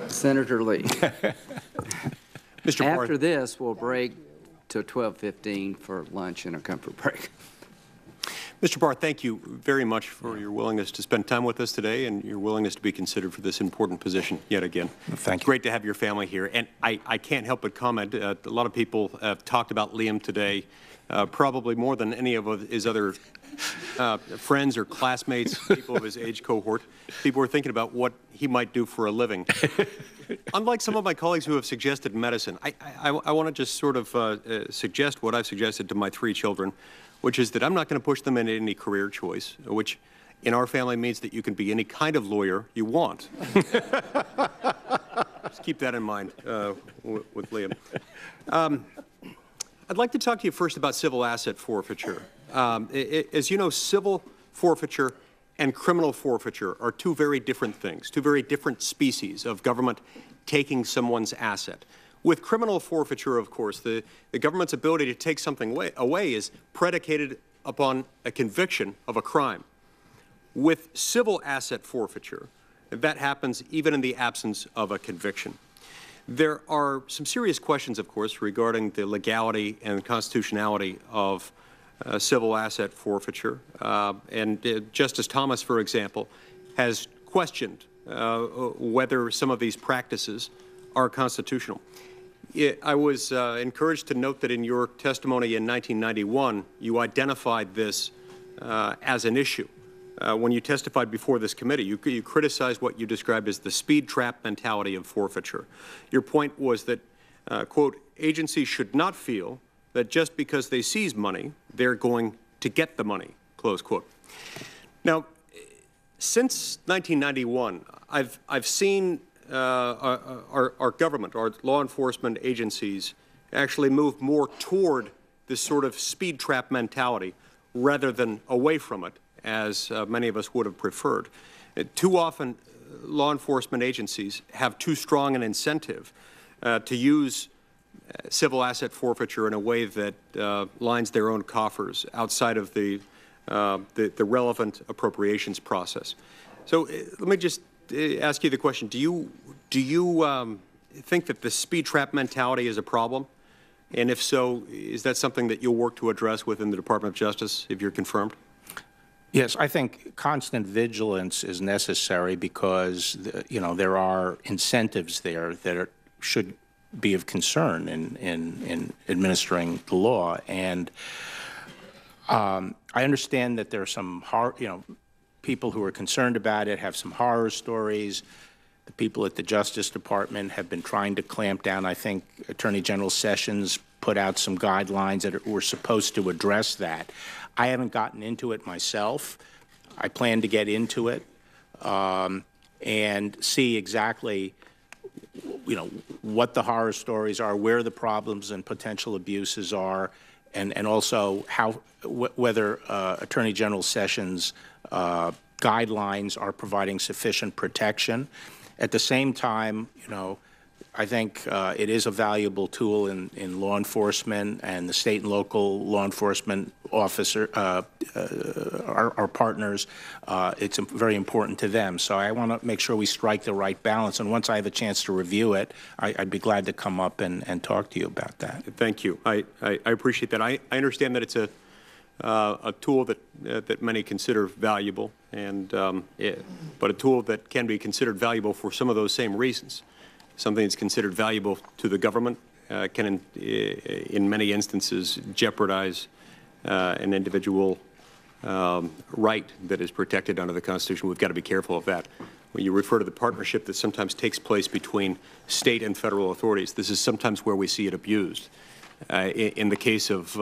Senator Lee. Mr. Barr. After this, we'll break to 12:15 for lunch and a comfort break. Mr. Barr, thank you very much for your willingness to spend time with us today and your willingness to be considered for this important position yet again. Thank you. Great to have your family here. And I can't help but comment, a lot of people have talked about Liam today, probably more than any of his other friends or classmates, people of his age cohort. People are thinking about what he might do for a living. Unlike some of my colleagues who have suggested medicine, I want to just sort of suggest what I've suggested to my 3 children, which is that I'm not going to push them into any career choice, which in our family means that you can be any kind of lawyer you want. Just keep that in mind with Liam. I'd like to talk to you first about civil asset forfeiture. As you know, civil forfeiture and criminal forfeiture are 2 very different things, 2 very different species of government taking someone's asset. With criminal forfeiture, of course, the government's ability to take something away is predicated upon a conviction of a crime. With civil asset forfeiture, that happens even in the absence of a conviction. There are some serious questions, of course, regarding the legality and constitutionality of civil asset forfeiture. Justice Thomas, for example, has questioned whether some of these practices are constitutional. I was encouraged to note that in your testimony in 1991, you identified this as an issue. When you testified before this committee, you criticized what you described as the speed trap mentality of forfeiture. Your point was that, quote, agencies should not feel that just because they seize money, they're going to get the money, close quote. Now, since 1991, I've seen our government, our law enforcement agencies, actually move more toward this sort of speed trap mentality rather than away from it, as many of us would have preferred. Too often, law enforcement agencies have too strong an incentive to use civil asset forfeiture in a way that lines their own coffers outside of the relevant appropriations process. So let me just ask you the question: Do you think that the speed trap mentality is a problem? And if so, is that something that you'll work to address within the Department of Justice if you're confirmed? Yes, I think constant vigilance is necessary because, you know, there are incentives there that should be of concern in administering the law. And I understand that there are some people who are concerned about it, have some horror stories. The people at the Justice Department have been trying to clamp down. I think Attorney General Sessions put out some guidelines that were supposed to address that. I haven't gotten into it myself. I plan to get into it and see exactly, you know, what the horror stories are, where the problems and potential abuses are, and also whether Attorney General Sessions' guidelines are providing sufficient protection. At the same time, you know, I think it is a valuable tool in law enforcement, and the state and local law enforcement officer, our partners, it's very important to them. So I want to make sure we strike the right balance. And once I have a chance to review it, I'd be glad to come up and talk to you about that. Thank you. I appreciate that. I understand that it's a tool that many consider valuable, and but a tool that can be considered valuable for some of those same reasons. Something that's considered valuable to the government can, in many instances, jeopardize an individual right that is protected under the Constitution. We've got to be careful of that. When you refer to the partnership that sometimes takes place between state and federal authorities, this is sometimes where we see it abused. In the case of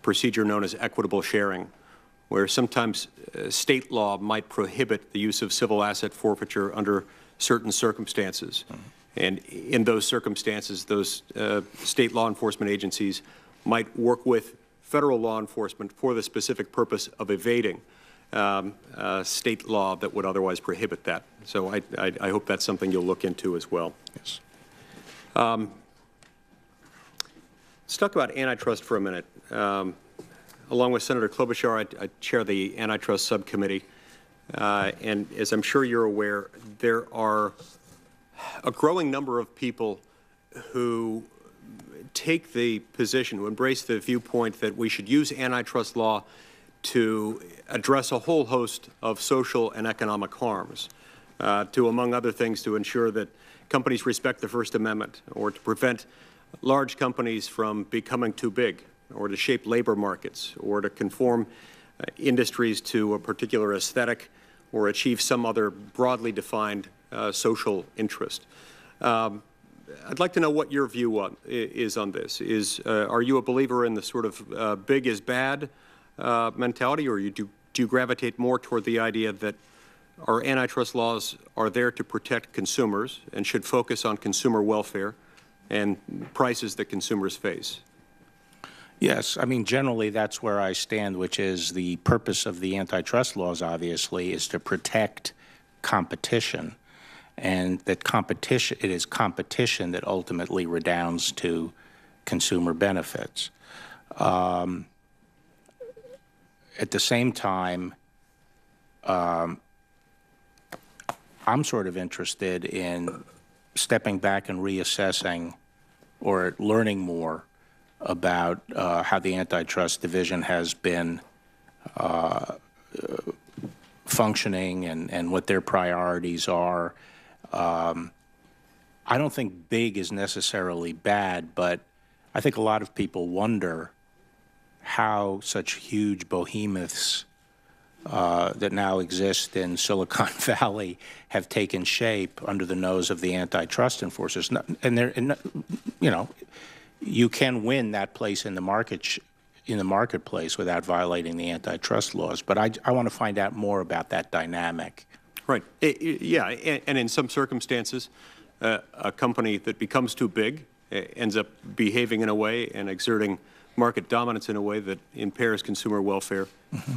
procedure known as equitable sharing, where sometimes state law might prohibit the use of civil asset forfeiture under certain circumstances. And in those circumstances, those state law enforcement agencies might work with federal law enforcement for the specific purpose of evading state law that would otherwise prohibit that. So I hope that's something you'll look into as well. Yes. Let's talk about antitrust for a minute. Along with Senator Klobuchar, I chair the antitrust subcommittee. and as I'm sure you're aware, there are a growing number of people who take the position, who embrace the viewpoint that we should use antitrust law to address a whole host of social and economic harms, to, among other things, to ensure that companies respect the First Amendment, or to prevent large companies from becoming too big, or to shape labor markets, or to conform industries to a particular aesthetic, or achieve some other broadly defined social interest. I'd like to know what your view is on this. Are you a believer in the sort of big is bad mentality, or do you gravitate more toward the idea that our antitrust laws are there to protect consumers and should focus on consumer welfare and prices that consumers face? Yes, I mean, generally that's where I stand, which is the purpose of the antitrust laws, obviously, is to protect competition, and that competition, it is competition that ultimately redounds to consumer benefits. At the same time, I'm sort of interested in stepping back and reassessing or learning more about how the antitrust division has been functioning and what their priorities are. I don't think big is necessarily bad, but I think a lot of people wonder how such huge behemoths that now exist in Silicon Valley have taken shape under the nose of the antitrust enforcers. And they're, you know, you can win that place in the marketplace without violating the antitrust laws. But I want to find out more about that dynamic. Right. Yeah, and in some circumstances, a company that becomes too big ends up behaving in a way and exerting market dominance in a way that impairs consumer welfare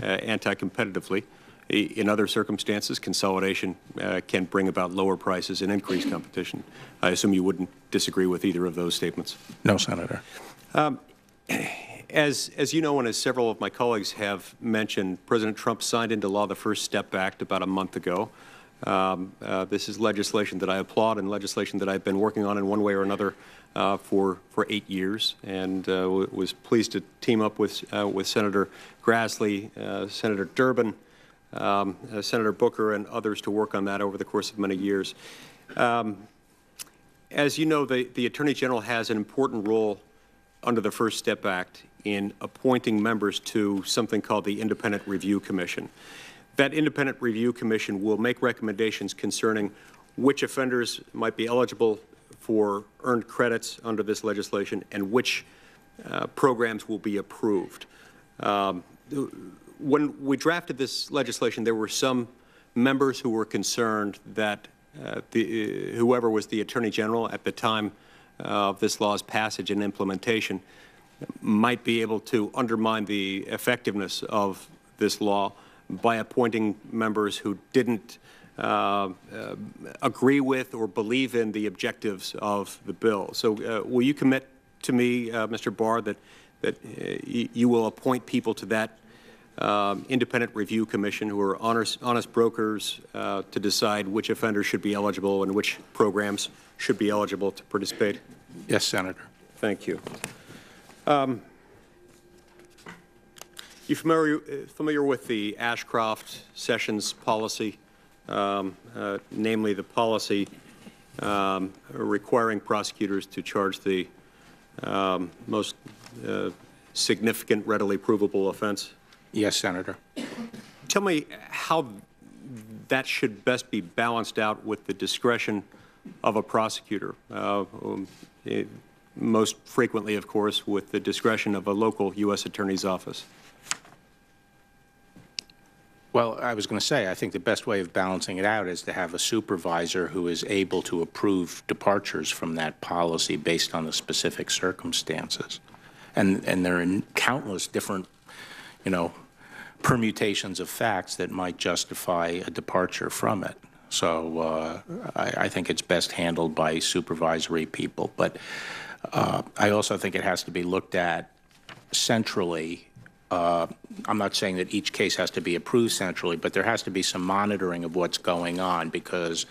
anti-competitively. In other circumstances, consolidation can bring about lower prices and increased competition. I assume you wouldn't disagree with either of those statements. No, Senator. As you know, and as several of my colleagues have mentioned, President Trump signed into law the First Step Act about a month ago. This is legislation that I applaud and legislation that I've been working on in one way or another for 8 years, and was pleased to team up with Senator Grassley, Senator Durbin, Senator Booker, and others to work on that over the course of many years. As you know, the Attorney General has an important role under the First Step Act in appointing members to something called the Independent Review Commission. That Independent Review Commission will make recommendations concerning which offenders might be eligible for earned credits under this legislation and which programs will be approved. When we drafted this legislation, there were some members who were concerned that whoever was the Attorney General at the time of this law's passage and implementation might be able to undermine the effectiveness of this law by appointing members who didn't agree with or believe in the objectives of the bill. So will you commit to me, Mr. Barr, that you will appoint people to that independent review commission who are honest brokers to decide which offenders should be eligible and which programs should be eligible to participate? Yes, Senator. Thank you. You familiar with the Ashcroft-Sessions policy, namely the policy requiring prosecutors to charge the most significant, readily provable offense? Yes, Senator. Tell me how that should best be balanced out with the discretion of a prosecutor, most frequently, of course, with the discretion of a local U.S. Attorney's office. Well, I was going to say, I think the best way of balancing it out is to have a supervisor who is able to approve departures from that policy based on the specific circumstances. And there are countless different, you know, permutations of facts that might justify a departure from it. So I think it's best handled by supervisory people. But I also think it has to be looked at centrally I'm not saying that each case has to be approved centrally, but there has to be some monitoring of what's going on because,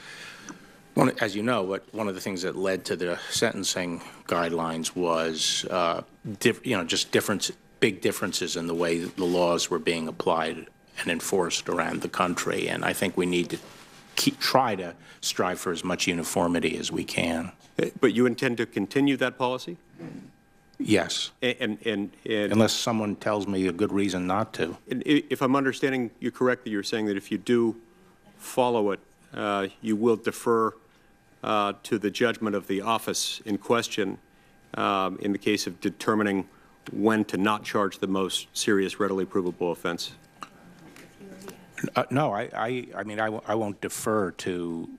as you know, one of the things that led to the sentencing guidelines was, just big differences in the way the laws were being applied and enforced around the country. And I think we need to try to strive for as much uniformity as we can. But you intend to continue that policy? Yes. And unless someone tells me a good reason not to. if I'm understanding you correctly, you're saying that if you do follow it, you will defer to the judgment of the office in question in the case of determining when to not charge the most serious, readily provable offense? No, I won't defer to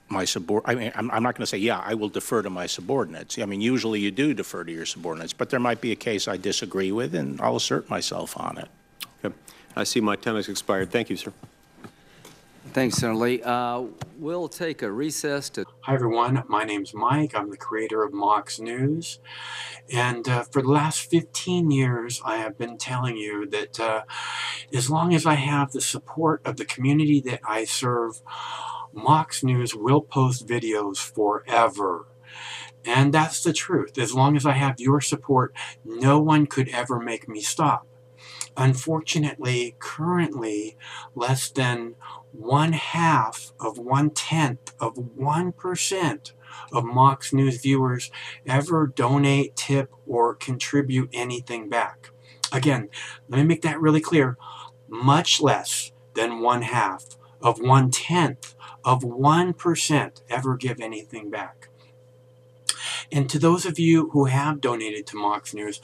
my subordinates. I'm not going to say, yeah, I will defer to my subordinates. I mean, usually you do defer to your subordinates, but there might be a case I disagree with, and I'll assert myself on it. Okay. I see my time has expired. Thank you, sir. Thanks, Senator Lee. We'll take a recess to... Hi, everyone. My name's Mike. I'm the creator of Mox News. And for the last 15 years, I have been telling you that as long as I have the support of the community that I serve, Mox News will post videos forever. And that's the truth. As long as I have your support, no one could ever make me stop. Unfortunately, currently, less than 1/2 of 1/10 of 1% of Mox News viewers ever donate, tip, or contribute anything back. Again, let me make that really clear. Much less than 1/2 of 1/10 of 1% ever give anything back. And to those of you who have donated to Mox News,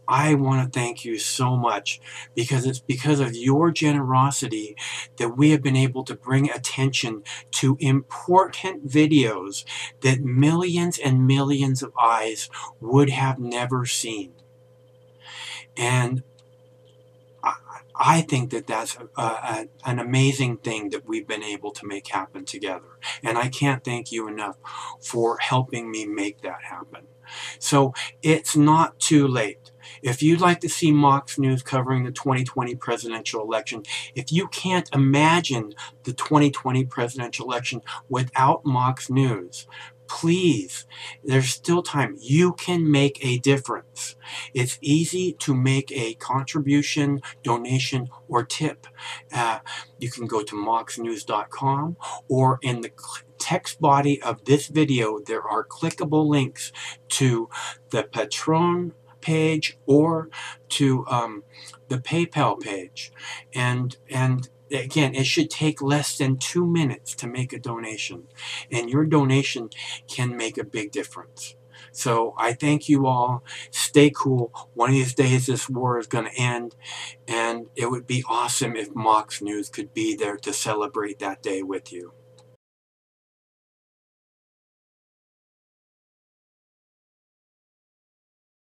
I want to thank you so much, because it's because of your generosity that we have been able to bring attention to important videos that millions and millions of eyes would have never seen. And I think that that's an amazing thing that we've been able to make happen together. And I can't thank you enough for helping me make that happen. So it's not too late. If you'd like to see Mox News covering the 2020 presidential election, if you can't imagine the 2020 presidential election without Mox News, please, there's still time. You can make a difference. It's easy to make a contribution, donation, or tip. You can go to moxnews.com, or in the text body of this video, there are clickable links to the Patreon page or to the PayPal page. And again, it should take less than 2 minutes to make a donation, and your donation can make a big difference. So I thank you all. Stay cool. One of these days this war is going to end, and it would be awesome if Mox News could be there to celebrate that day with you.